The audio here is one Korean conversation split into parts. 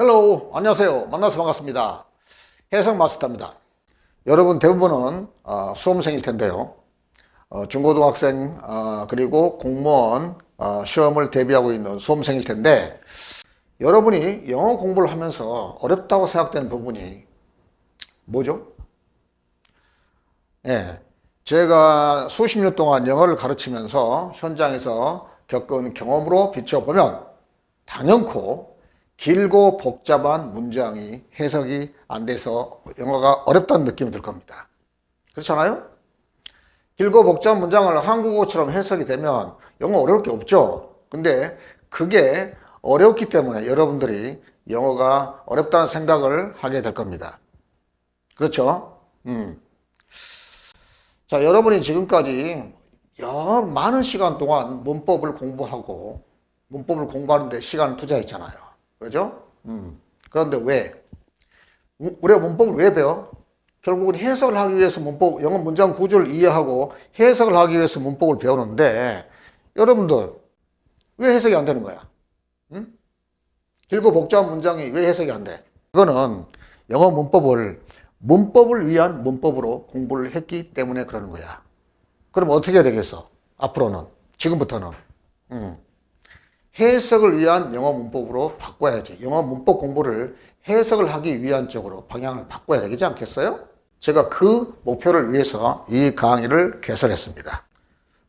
헬로, 안녕하세요. 만나서 반갑습니다. 해석 마스터입니다. 여러분 대부분은 수험생일 텐데요. 중고등학생 그리고 공무원 시험을 대비하고 있는 수험생일 텐데, 여러분이 영어 공부를 하면서 어렵다고 생각되는 부분이 뭐죠? 예, 제가 수십 년 동안 영어를 가르치면서 현장에서 겪은 경험으로 비춰보면 단연코 길고 복잡한 문장이 해석이 안 돼서 영어가 어렵다는 느낌이 들 겁니다. 그렇잖아요? 길고 복잡한 문장을 한국어처럼 해석이 되면 영어 어려울 게 없죠. 근데 그게 어렵기 때문에 여러분들이 영어가 어렵다는 생각을 하게 될 겁니다. 그렇죠? 자, 여러분이 지금까지 많은 시간 동안 문법을 공부하는데 시간을 투자했잖아요. 그죠? 그런데 왜? 우리가 문법을 왜 배워? 결국은 해석을 하기 위해서 영어 문장 구조를 이해하고 해석을 하기 위해서 문법을 배우는데, 여러분들 왜 해석이 안 되는 거야? 응? 길고 복잡한 문장이 왜 해석이 안 돼? 그거는 영어 문법을 위한 문법으로 공부를 했기 때문에 그러는 거야. 그럼 어떻게 해야 되겠어? 앞으로는, 지금부터는 해석을 위한 영어 문법으로 바꿔야지. 영어 문법 공부를 해석을 하기 위한 쪽으로 방향을 바꿔야 되지 않겠어요? 제가 그 목표를 위해서 이 강의를 개설했습니다.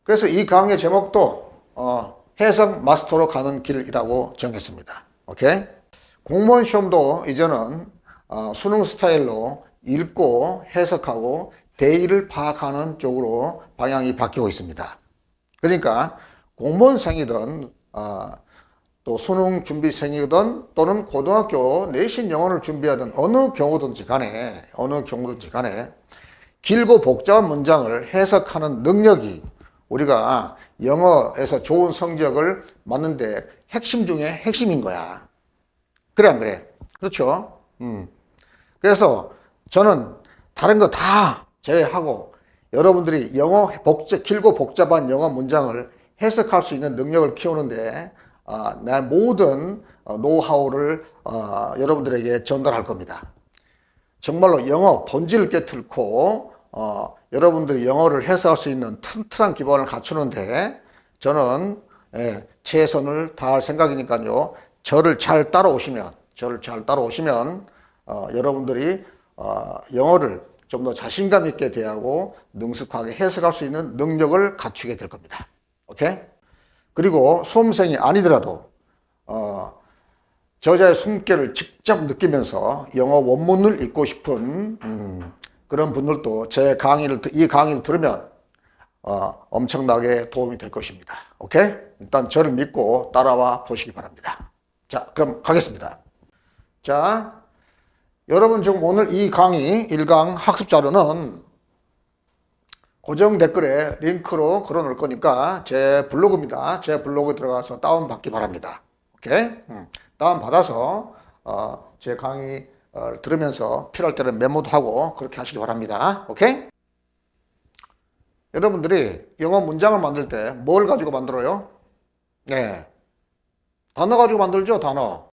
그래서 이 강의 제목도 해석 마스터로 가는 길이라고 정했습니다. 오케이? 공무원 시험도 이제는 수능 스타일로 읽고 해석하고 대의를 파악하는 쪽으로 방향이 바뀌고 있습니다. 그러니까 공무원생이든 또 수능 준비생이든 또는 고등학교 내신 영어를 준비하든 어느 경우든지 간에 길고 복잡한 문장을 해석하는 능력이 우리가 영어에서 좋은 성적을 맞는데 핵심 중에 핵심인 거야. 그래 안 그래? 그렇죠? 그래서 저는 다른 거 다 제외하고 여러분들이 길고 복잡한 영어 문장을 해석할 수 있는 능력을 키우는데 내 모든 노하우를 여러분들에게 전달할 겁니다. 정말로 영어 본질을 깨뚫고 여러분들이 영어를 해석할 수 있는 튼튼한 기반을 갖추는데 저는 최선을 다할 생각이니까요. 저를 잘 따라오시면 여러분들이 영어를 좀 더 자신감 있게 대하고 능숙하게 해석할 수 있는 능력을 갖추게 될 겁니다. 오케이? 그리고 수험생이 아니더라도 저자의 숨결을 직접 느끼면서 영어 원문을 읽고 싶은 그런 분들도 이 강의를 들으면 엄청나게 도움이 될 것입니다. 오케이? 일단 저를 믿고 따라와 보시기 바랍니다. 자, 그럼 가겠습니다. 자, 여러분 지금 오늘 이 강의 1강 학습 자료는 고정 댓글에 링크로 걸어 놓을 거니까 제 블로그입니다. 제 블로그에 들어가서 다운받기 바랍니다. 오케이? 다운받아서 제 강의 들으면서 필요할 때는 메모도 하고 그렇게 하시기 바랍니다. 오케이? 여러분들이 영어 문장을 만들 때 뭘 가지고 만들어요? 네, 단어 가지고 만들죠. 단어.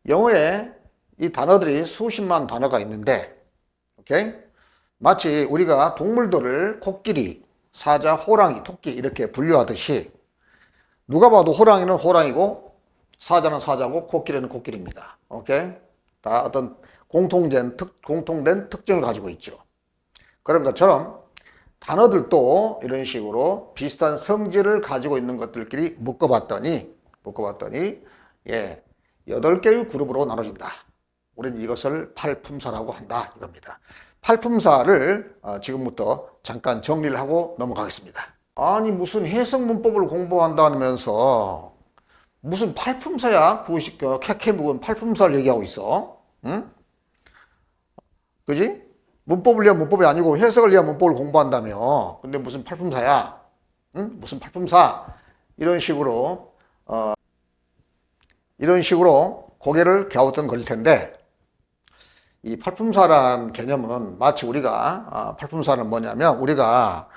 영어에 이 단어들이 수십만 단어가 있는데, 오케이? 마치 우리가 동물들을 코끼리, 사자, 호랑이, 토끼 이렇게 분류하듯이 누가 봐도 호랑이는 호랑이고 사자는 사자고 코끼리는 코끼리입니다. 오케이? 다 어떤 공통된 특징을 가지고 있죠. 그런 것처럼 단어들도 이런 식으로 비슷한 성질을 가지고 있는 것들끼리 묶어봤더니 8개의 그룹으로 나눠진다. 우리는 이것을 팔품사라고 한다 이겁니다. 팔품사를 지금부터 잠깐 정리를 하고 넘어가겠습니다. 아니 무슨 해석 문법을 공부한다면서 무슨 팔품사야? 캐캐 묵은 팔품사를 얘기하고 있어. 응? 그지? 문법을 위한 문법이 아니고 해석을 위한 문법을 공부한다며. 근데 무슨 팔품사야? 응? 무슨 팔품사? 이런 식으로 고개를 갸우뚱거릴 텐데, 이 팔품사란 개념은 마치 팔품사는 뭐냐면 우리가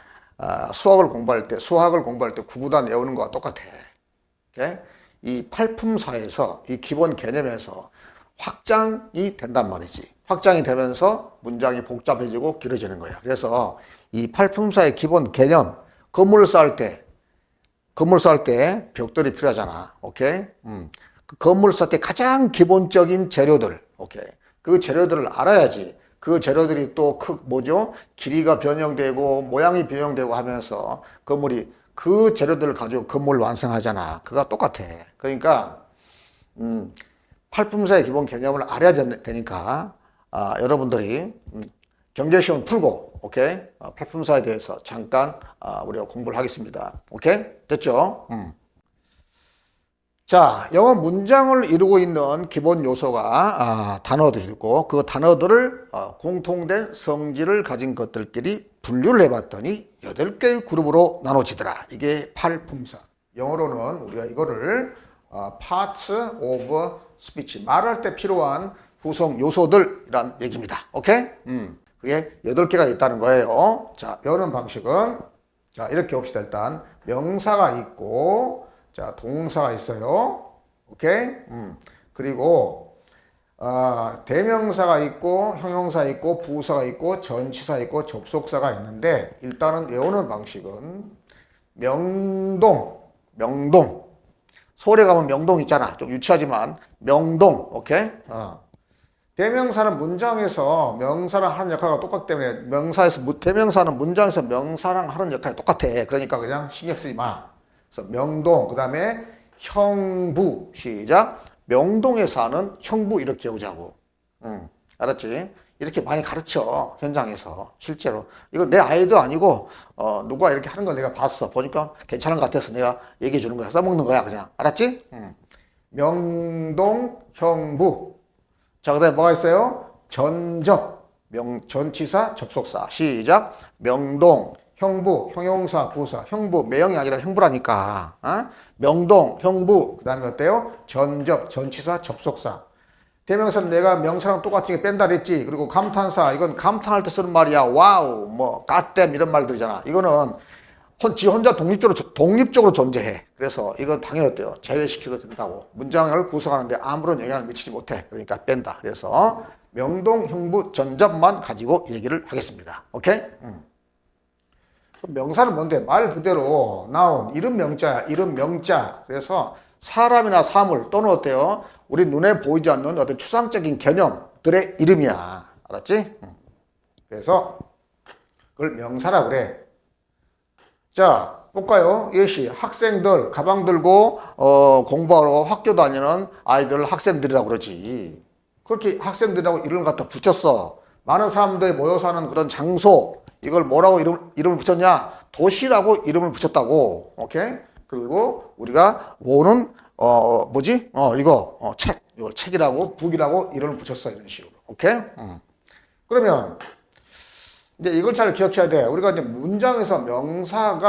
수학을 공부할 때 구구단 외우는 거와 똑같아. 오케이? 이 팔품사에서 이 기본 개념에서 확장이 된단 말이지. 확장이 되면서 문장이 복잡해지고 길어지는 거야. 그래서 이 팔품사의 기본 개념, 건물을 쌓을 때 벽돌이 필요하잖아. 오케이? 그 건물을 쌓을 때 가장 기본적인 재료들, 오케이? 그 재료들을 알아야지. 그 재료들이 또 뭐죠? 길이가 변형되고 모양이 변형되고 하면서 건물이 그 재료들을 가지고 건물을 완성하잖아. 그거가 똑같아. 그러니까 팔품사의 기본 개념을 알아야 되니까 여러분들이 경제시험 풀고 오케이? 팔품사에 대해서 잠깐 우리가 공부를 하겠습니다. 오케이? 됐죠? 자, 영어 문장을 이루고 있는 기본 요소가 단어들이 있고 그 단어들을 공통된 성질을 가진 것들끼리 분류를 해봤더니 8개의 그룹으로 나눠지더라. 이게 팔품사. 영어로는 우리가 이거를 parts of speech, 말할 때 필요한 구성 요소들이란 얘기입니다. 오케이? 그게 8개가 있다는 거예요. 자, 여는 방식은 자, 이렇게 봅시다. 일단 명사가 있고 자, 동사가 있어요. 오케이? 그리고 대명사가 있고 형용사 있고 부사가 있고 전치사 있고 접속사가 있는데 일단은 외우는 방식은 명동. 서울에 가면 명동 있잖아. 좀 유치하지만 명동. 오케이? 대명사는 문장에서 명사랑 하는 역할과 똑같기 때문에 대명사는 문장에서 명사랑 하는 역할이 똑같아. 그러니까 그냥 신경 쓰지 마. 그래서 명동, 그 다음에 형부, 시작. 명동에 사는 형부 이렇게 해보자고. 알았지? 이렇게 많이 가르쳐, 현장에서. 실제로. 이거 내 아이도 아니고, 누가 이렇게 하는 걸 내가 봤어. 보니까 괜찮은 것 같아서 내가 얘기해 주는 거야. 써먹는 거야, 그냥. 알았지? 명동, 형부. 자, 그 다음에 뭐가 있어요? 전접, 전치사, 접속사. 시작. 명동, 형부, 형용사, 부사. 형부, 매형이 아니라 형부라니까. 명동, 형부. 그 다음에 어때요? 전접, 전치사, 접속사. 대명사는 내가 명사랑 똑같이 뺀다 그랬지. 그리고 감탄사, 이건 감탄할 때 쓰는 말이야. 와우, 갓댐 이런 말들이잖아. 이거는 지 혼자 독립적으로 존재해. 그래서 이건 당연히 어때요? 제외시켜도 된다고. 문장을 구성하는데 아무런 영향을 미치지 못해. 그러니까 뺀다. 그래서 명동, 형부, 전접만 가지고 얘기를 하겠습니다. 오케이? 명사는 뭔데? 말 그대로 나온 이름 명자야. 이름 명자. 그래서 사람이나 사물 또는 어때요? 우리 눈에 보이지 않는 어떤 추상적인 개념들의 이름이야. 알았지? 그래서 그걸 명사라 그래. 자, 볼까요? 예시 학생들 가방 들고 공부하러 학교 다니는 아이들 학생들이라고 그러지. 그렇게 학생들이라고 이름을 갖다 붙였어. 많은 사람들이 모여 사는 그런 장소, 이걸 뭐라고 이름을 붙였냐? 도시라고 이름을 붙였다고. 오케이? 그리고 우리가 오는 이걸 책이라고 북이라고 이름을 붙였어. 이런 식으로. 오케이? 그러면 이제 이걸 잘 기억해야 돼. 우리가 이제 문장에서 명사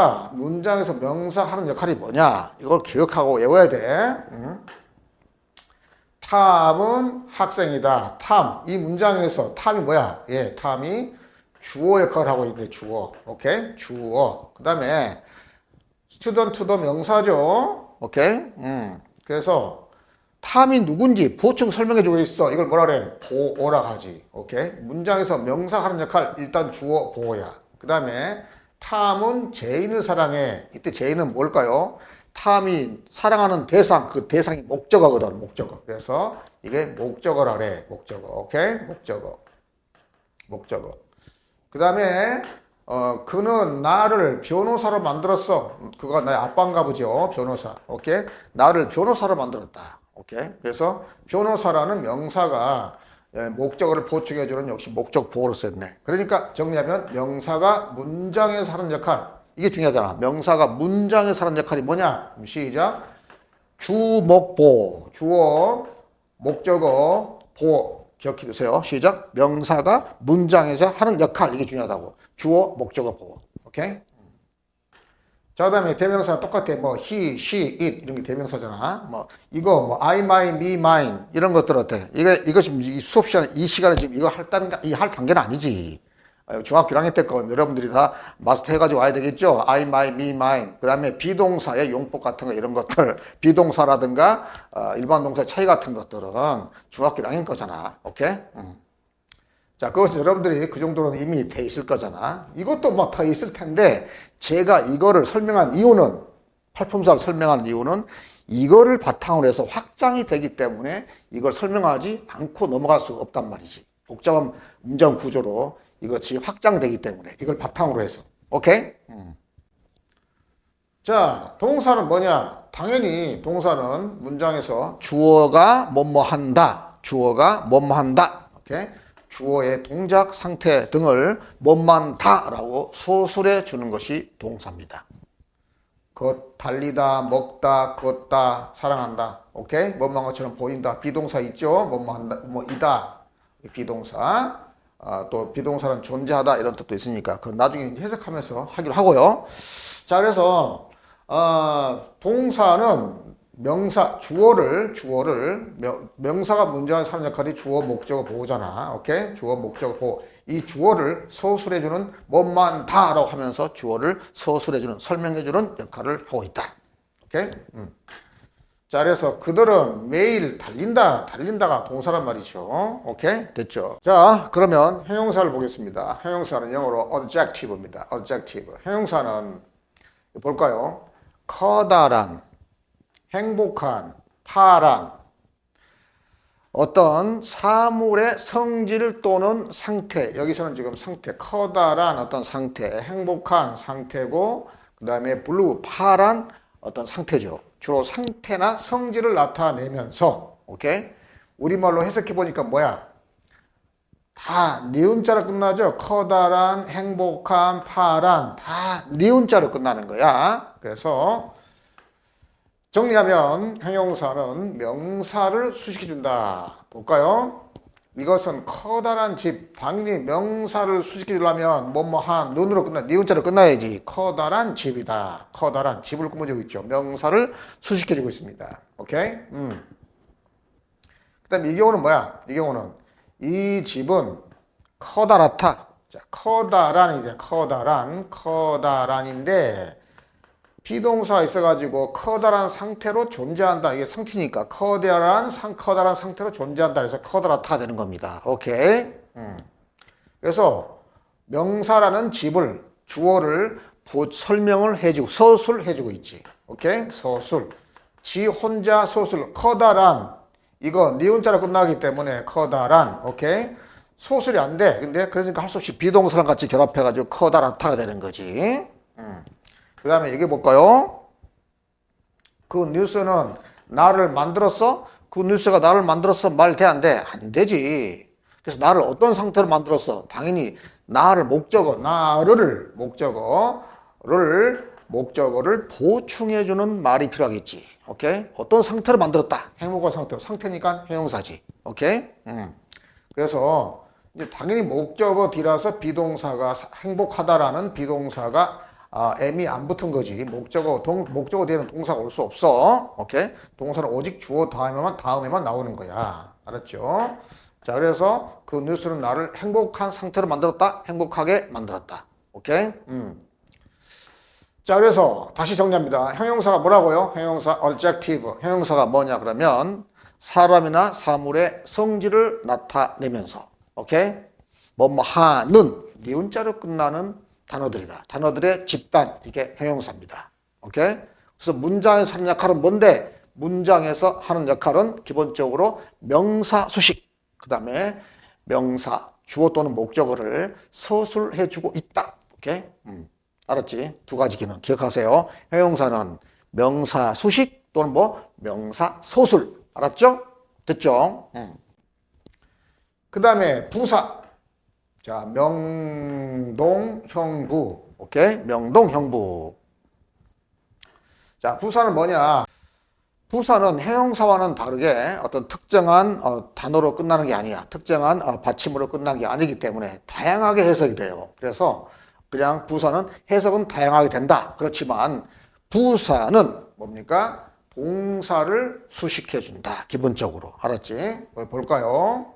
하는 역할이 뭐냐? 이걸 기억하고 외워야 돼. 탐은 학생이다. 탐. 이 문장에서 탐이 뭐야? 예, 탐이 주어 역할을 하고 있네. 주어. 오케이? 주어. 그 다음에 스튜던트도 명사죠. 오케이? 그래서 탐이 누군지 보충 설명해 주고 있어. 이걸 뭐라 그래? 보어라 하지. 오케이? 문장에서 명사 하는 역할 일단 주어 보어야. 그 다음에 탐은 제인을 사랑해. 이때 제인은 뭘까요? 탐이 사랑하는 대상, 그 대상이 목적어거든. 목적어. 그래서 이게 목적어라 그래. 목적어. 오케이? 목적어. 그 다음에 그는 나를 변호사로 만들었어. 그가 나의 아빠인가 보죠. 변호사. 오케이? 나를 변호사로 만들었다. 오케이? 그래서 변호사라는 명사가 목적어를 보충해주는 역시 목적 보호를 썼네. 그러니까 정리하면 명사가 문장에서 하는 역할. 이게 중요하잖아. 명사가 문장에서 하는 역할이 뭐냐? 시작. 주목보. 주어, 목적어, 보호. 기억해 두세요. 시작. 명사가 문장에서 하는 역할. 이게 중요하다고. 주어, 목적어, 보호. 오케이? 자, 그 다음에 대명사가 똑같아. he, she, it 이런 게 대명사잖아. I, my, me, mine 이런 것들 어때? 이것이 이 수업 시간에 이 시간에 지금 이거 할 단계는 아니지. 중학교 1학년 때 거 여러분들이 다 마스터 해가지고 와야 되겠죠. I, my, me, mine. 그 다음에 비동사의 용법 같은 거 이런 것들 비동사라든가 일반 동사의 차이 같은 것들은 중학교 1학년 거잖아. 오케이? 자, 그것은 여러분들이 그 정도는 이미 돼 있을 거잖아. 이것도 뭐 더 있을 텐데 제가 이거를 설명한 이유는 팔품사를 설명한 이유는 이거를 바탕으로 해서 확장이 되기 때문에 이걸 설명하지 않고 넘어갈 수가 없단 말이지. 복잡한 문장 구조로 이것이 확장되기 때문에 이걸 바탕으로 해서. 오케이? 자, 동사는 뭐냐? 당연히 동사는 문장에서 주어가 뭐뭐 한다. 주어가 뭐뭐 한다. 오케이? 주어의 동작, 상태 등을 뭐뭐한다 라고 소술해 주는 것이 동사입니다. 달리다, 먹다, 걷다, 사랑한다. 오케이? 뭐뭐한 것처럼 보인다. 비동사 있죠? 뭐뭐한다, 뭐이다. 비동사. 또 비동사는 존재하다 이런 뜻도 있으니까 그 나중에 해석하면서 하기로 하고요. 자, 그래서 동사는 명사, 주어를 명사가 문장에서 하는 역할이 주어, 목적어, 보호잖아. 오케이? 주어, 목적어, 보호. 이 주어를 서술해주는 뭐만다라고 하면서 주어를 서술해주는, 설명해주는 역할을 하고 있다. 오케이? 자, 그래서 그들은 매일 달린다가 동사란 말이죠. 오케이? 됐죠? 자, 그러면 형용사를 보겠습니다. 형용사는 영어로 adjective입니다. adjective. 형용사는 볼까요? 커다란, 행복한, 파란 어떤 사물의 성질 또는 상태, 여기서는 지금 상태, 커다란 어떤 상태, 행복한 상태고 그 다음에 블루, 파란 어떤 상태죠. 주로 상태나 성질을 나타내면서 오케이? 우리말로 해석해 보니까 뭐야? 다 니은자로 끝나죠. 커다란, 행복한, 파란 다 니은자로 끝나는 거야. 그래서 정리하면 형용사는 명사를 수식해준다. 볼까요? 이것은 커다란 집. 당연히 명사를 수식해주려면 뭐뭐한 눈으로 니은자로 끝나야지. 커다란 집이다. 커다란 집을 꾸며주고 있죠. 명사를 수식해주고 있습니다. 오케이? 그 다음에 이 경우는 뭐야? 이 경우는 이 집은 커다랗다. 자, 커다란이죠. 커다란인데 비동사가 있어가지고 커다란 상태로 존재한다. 이게 상태니까 커다란 상태로 존재한다. 그래서 커다랗다 되는 겁니다. 오케이. 그래서 명사라는 집을 주어를 설명을 해주고 서술해주고 있지. 오케이. 서술. 지 혼자 서술. 커다란 이거 니은자로 끝나기 때문에 커다란. 오케이. 소술이 안 돼. 근데 그러니까 할 수 없이 비동사랑 같이 결합해가지고 커다랗다가 되는 거지. 그 다음에 얘기해 볼까요? 그 뉴스는 나를 만들었어? 그 뉴스가 나를 만들었어? 말 돼, 안 돼? 안 되지. 그래서 나를 어떤 상태로 만들었어? 당연히 나를 목적어를 보충해주는 말이 필요하겠지. 오케이? 어떤 상태로 만들었다? 행복한 상태로. 상태니까 형용사지. 오케이? 그래서 이제 당연히 목적어 뒤라서 비동사가 행복하다라는 비동사가 M이 안 붙은 거지. 목적어 뒤에는 동사가 올 수 없어. 오케이? 동사는 오직 주어 다음에만 나오는 거야. 알았죠? 자, 그래서 그 뉴스는 나를 행복한 상태로 만들었다. 행복하게 만들었다. 오케이? 자, 그래서 다시 정리합니다. 형용사가 뭐라고요? 형용사 adjective. 형용사가 뭐냐 그러면 사람이나 사물의 성질을 나타내면서 오케이? 뭐뭐 하는 니은자로 끝나는 단어들이다. 단어들의 집단, 이게 형용사입니다. 오케이? 그래서 문장에서 하는 역할은 뭔데? 문장에서 하는 역할은 기본적으로 명사 수식, 그 다음에 명사, 주어 또는 목적어를 서술해주고 있다. 오케이? 알았지? 두 가지 기능 기억하세요. 형용사는 명사 수식 또는 명사 서술. 알았죠? 됐죠? 그 다음에 부사. 자, 명동, 형부. 오케이? 명동, 형부. 자, 부사는 뭐냐? 부사는 형용사와는 다르게 어떤 특정한 단어로 끝나는 게 아니야. 특정한 받침으로 끝나는 게 아니기 때문에 다양하게 해석이 돼요. 그래서 그냥 부사는 해석은 다양하게 된다. 그렇지만 부사는 뭡니까? 동사를 수식해준다. 기본적으로. 알았지? 볼까요?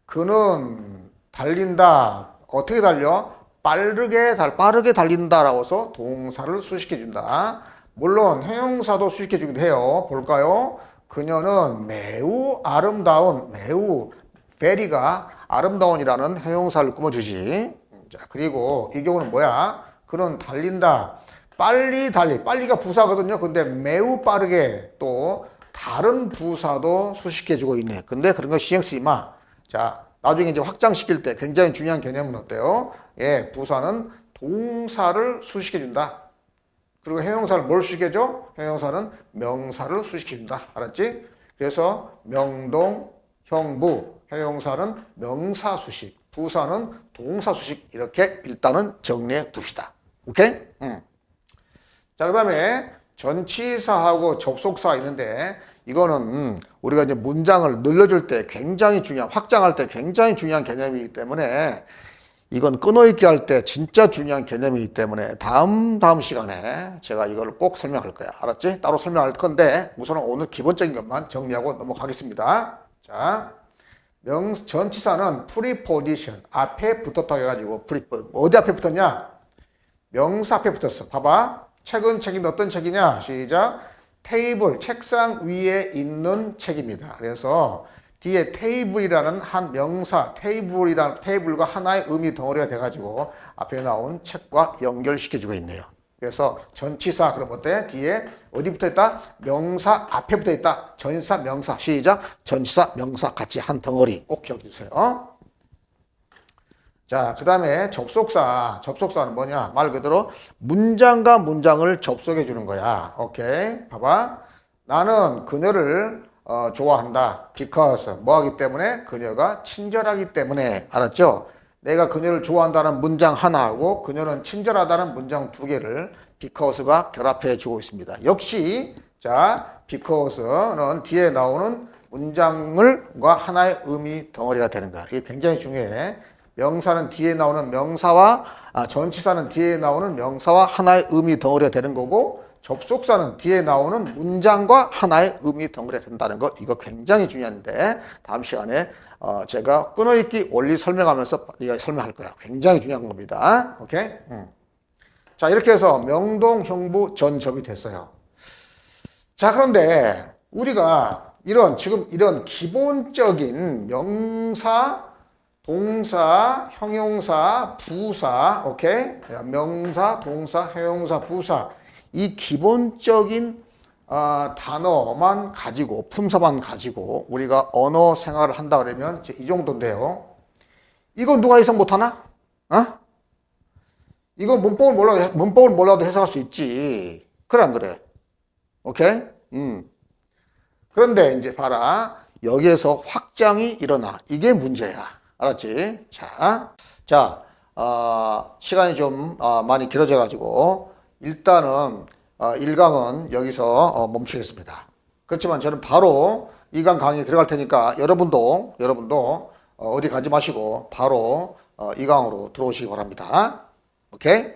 그는 달린다. 어떻게 달려? 빠르게 달린다라고 해서 동사를 수식해준다. 물론 형용사도 수식해주기도 해요. 볼까요? 그녀는 매우 아름다운, 매우 very가 아름다운이라는 형용사를 꾸며주지. 자, 그리고 이 경우는 뭐야? 그는 달린다. 빨리가 부사거든요. 근데 매우 빠르게 또 다른 부사도 수식해주고 있네. 근데 그런 거 신경 쓰지 마. 자, 나중에 이제 확장시킬 때 굉장히 중요한 개념은 어때요? 예, 부사는 동사를 수식해준다. 그리고 형용사를 뭘 수식해줘? 형용사는 명사를 수식해준다. 알았지? 그래서 명동, 형부, 형용사는 명사 수식, 부사는 동사 수식 이렇게 일단은 정리해 둡시다. 오케이? 자, 그 다음에 전치사하고 접속사가 있는데 이거는 우리가 이제 문장을 늘려줄 때 굉장히 중요한, 확장할 때 굉장히 중요한 개념이기 때문에 이건 끊어읽기 할 때 진짜 중요한 개념이기 때문에 다음 시간에 제가 이걸 꼭 설명할 거야. 알았지? 따로 설명할 건데 우선은 오늘 기본적인 것만 정리하고 넘어가겠습니다. 자, 전치사는 preposition 앞에 붙었다고 해가지고 어디 앞에 붙었냐? 명사 앞에 붙었어. 봐봐. 책은 어떤 책이냐? 시작. 테이블, 책상 위에 있는 책입니다. 그래서 뒤에 테이블이라는 한 명사, 테이블과 하나의 의미 덩어리가 돼가지고 앞에 나온 책과 연결시켜주고 있네요. 그래서 전치사, 그럼 어때? 뒤에 어디 붙어 있다? 명사 앞에 붙어 있다. 전치사, 명사. 시작. 전치사, 명사 같이 한 덩어리 꼭 기억해 주세요. 자, 그 다음에 접속사. 접속사는 뭐냐? 말 그대로 문장과 문장을 접속해 주는 거야. 오케이. 봐봐. 나는 그녀를 좋아한다. because 뭐 하기 때문에? 그녀가 친절하기 때문에. 알았죠? 내가 그녀를 좋아한다는 문장 하나하고 그녀는 친절하다는 문장 두 개를 because가 결합해 주고 있습니다. 역시 자, because는 뒤에 나오는 문장과 하나의 의미 덩어리가 되는 거야. 이게 굉장히 중요해. 명사는 뒤에 나오는 명사와 전치사는 뒤에 나오는 명사와 하나의 의미 덩어리가 되는 거고 접속사는 뒤에 나오는 문장과 하나의 의미 덩어리가 된다는 거 이거 굉장히 중요한데 다음 시간에 제가 끊어읽기 원리 설명하면서 설명할 거야. 굉장히 중요한 겁니다. 오케이? 자, 이렇게 해서 명동, 형부, 전접이 됐어요. 자, 그런데 우리가 지금 이런 기본적인 명사, 동사, 형용사, 부사, 오케이? 명사, 동사, 형용사, 부사. 이 기본적인 단어만 가지고, 품사만 가지고 우리가 언어 생활을 한다 그러면 이제 이 정도인데요. 이거 누가 해석 못하나? 이거 문법을 몰라도 해석할 수 있지. 그래, 안 그래? 오케이? 그런데 이제 봐라. 여기에서 확장이 일어나. 이게 문제야. 알았지? 자, 시간이 좀 많이 길어져가지고 일단은 1강은 여기서 멈추겠습니다. 그렇지만 저는 바로 2강 강의 들어갈 테니까 여러분도 어디 가지 마시고 바로 2강으로 들어오시기 바랍니다. 오케이?